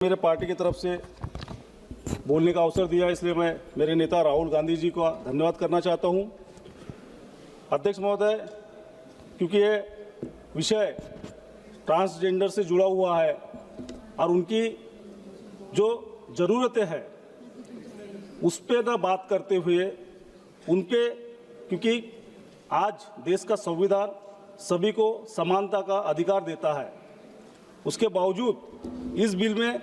मेरे पार्टी की तरफ से बोलने का अवसर दिया, इसलिए मैं मेरे नेता राहुल गांधी जी का धन्यवाद करना चाहता हूं। अध्यक्ष महोदय, क्योंकि ये विषय ट्रांसजेंडर से जुड़ा हुआ है और उनकी जो ज़रूरतें हैं उस पर ना बात करते हुए उनके, क्योंकि आज देश का संविधान सभी को समानता का अधिकार देता है, उसके बावजूद इस बिल में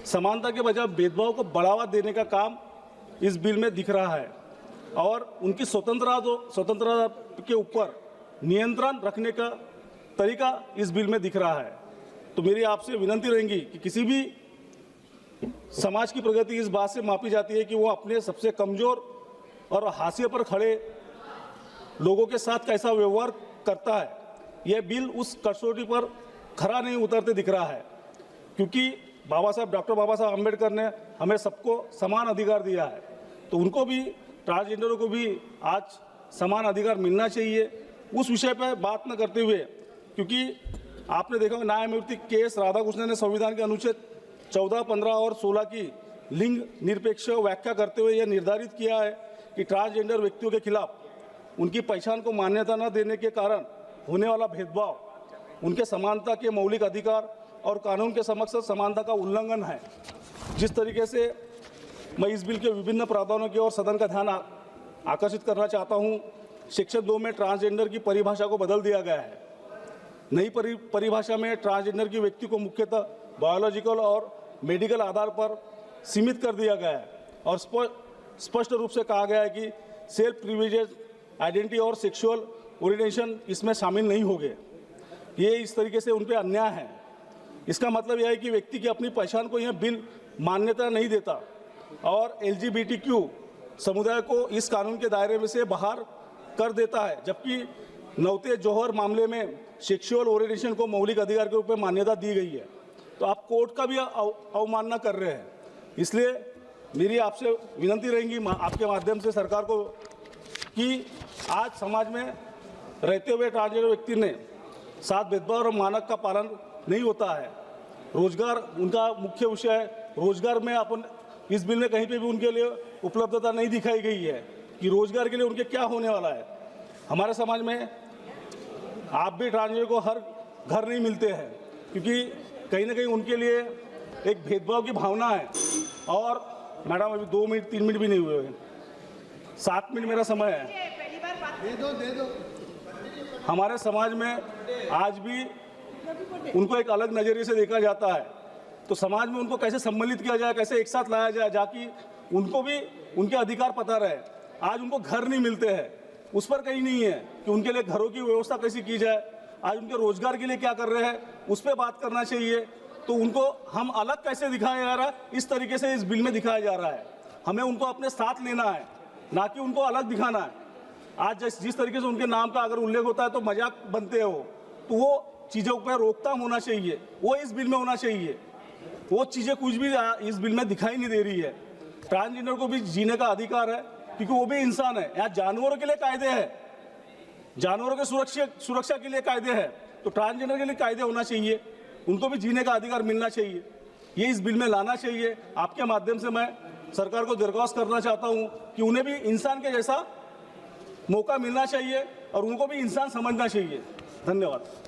समानता के बजाय भेदभाव को बढ़ावा देने का काम इस बिल में दिख रहा है और उनकी स्वतंत्रता के ऊपर नियंत्रण रखने का तरीका इस बिल में दिख रहा है। तो मेरी आपसे विनती रहेगी कि किसी भी समाज की प्रगति इस बात से मापी जाती है कि वो अपने सबसे कमज़ोर और हाशिए पर खड़े लोगों के साथ कैसा व्यवहार करता है। यह बिल उस कसौटी पर खरा नहीं उतरते दिख रहा है, क्योंकि डॉक्टर बाबा साहब अम्बेडकर ने हमें सबको समान अधिकार दिया है, तो उनको भी, ट्रांसजेंडरों को भी आज समान अधिकार मिलना चाहिए। उस विषय पर बात न करते हुए, क्योंकि आपने देखा न्यायमूर्ति के.एस. राधाकृष्णन ने संविधान के अनुच्छेद 14, 15 और 16 की लिंग निरपेक्ष व्याख्या करते हुए यह निर्धारित किया है कि ट्रांसजेंडर व्यक्तियों के खिलाफ उनकी पहचान को मान्यता न देने के कारण होने वाला भेदभाव उनके समानता के मौलिक अधिकार और कानून के समक्ष समानता का उल्लंघन है। जिस तरीके से मैं इस बिल के विभिन्न प्रावधानों की ओर सदन का ध्यान आकर्षित करना चाहता हूं। सेक्शन 2 में ट्रांसजेंडर की परिभाषा को बदल दिया गया है। नई परिभाषा में ट्रांसजेंडर की व्यक्ति को मुख्यतः बायोलॉजिकल और मेडिकल आधार पर सीमित कर दिया गया है और स्पष्ट रूप से कहा गया है कि सेल्फ प्रिविलेज आइडेंटिटी और सेक्सुअल ओरिएंटेशन इसमें शामिल नहीं होंगे। ये इस तरीके से उन पर अन्याय है। इसका मतलब यह है कि व्यक्ति की अपनी पहचान को यह बिल मान्यता नहीं देता और LGBTQ समुदाय को इस कानून के दायरे में से बाहर कर देता है, जबकि नवते जौहर मामले में सेक्सुअल ओरिएंटेशन को मौलिक अधिकार के रूप में मान्यता दी गई है। तो आप कोर्ट का भी अवमानना कर रहे हैं। इसलिए मेरी आपसे विनती रहेगी आपके माध्यम से सरकार को कि आज समाज में रहते हुए ट्रांसजेंडर व्यक्ति ने साथ भेदभाव और मानक का पालन नहीं होता है। रोजगार उनका मुख्य विषय है। रोजगार में अपन इस बिल में कहीं पे भी उनके लिए उपलब्धता नहीं दिखाई गई है कि रोजगार के लिए उनके क्या होने वाला है। हमारे समाज में आप भी ट्रांसजेंडर को हर घर नहीं मिलते हैं, क्योंकि कहीं ना कहीं उनके लिए एक भेदभाव की भावना है। और मैडम अभी 2 मिनट 3 मिनट भी नहीं हुए हैं, 7 मिनट मेरा समय है। दे दो। हमारे समाज में आज भी उनको एक अलग नज़रिए से देखा जाता है, तो समाज में उनको कैसे सम्मिलित किया जाए, कैसे एक साथ लाया जाए, जाकि उनको भी उनके अधिकार पता रहे। आज उनको घर नहीं मिलते हैं, उस पर कहीं नहीं है कि उनके लिए घरों की व्यवस्था कैसी की जाए। आज उनके रोजगार के लिए क्या कर रहे हैं, उस पर बात करना चाहिए। तो उनको हम अलग कैसे दिखाया जा रहा है, इस तरीके से इस बिल में दिखाया जा रहा है। हमें उनको अपने साथ लेना है, ना कि उनको अलग दिखाना है। आज जिस तरीके से उनके नाम का अगर उल्लेख होता है तो मजाक बनते हो, तो वो चीज़ों पर रोकथाम होना चाहिए, वो इस बिल में होना चाहिए। वो चीज़ें कुछ भी इस बिल में दिखाई नहीं दे रही है। ट्रांसजेंडर को भी जीने का अधिकार है, क्योंकि वो भी इंसान है। यहाँ जानवरों के लिए कायदे हैं, जानवरों के सुरक्षा के लिए कायदे हैं, तो ट्रांसजेंडर के लिए कायदे होना चाहिए, उनको भी जीने का अधिकार मिलना चाहिए। ये इस बिल में लाना चाहिए। आपके माध्यम से मैं सरकार को दरख्वास्त करना चाहता हूँ कि उन्हें भी इंसान के जैसा मौका मिलना चाहिए और उनको भी इंसान समझना चाहिए। धन्यवाद।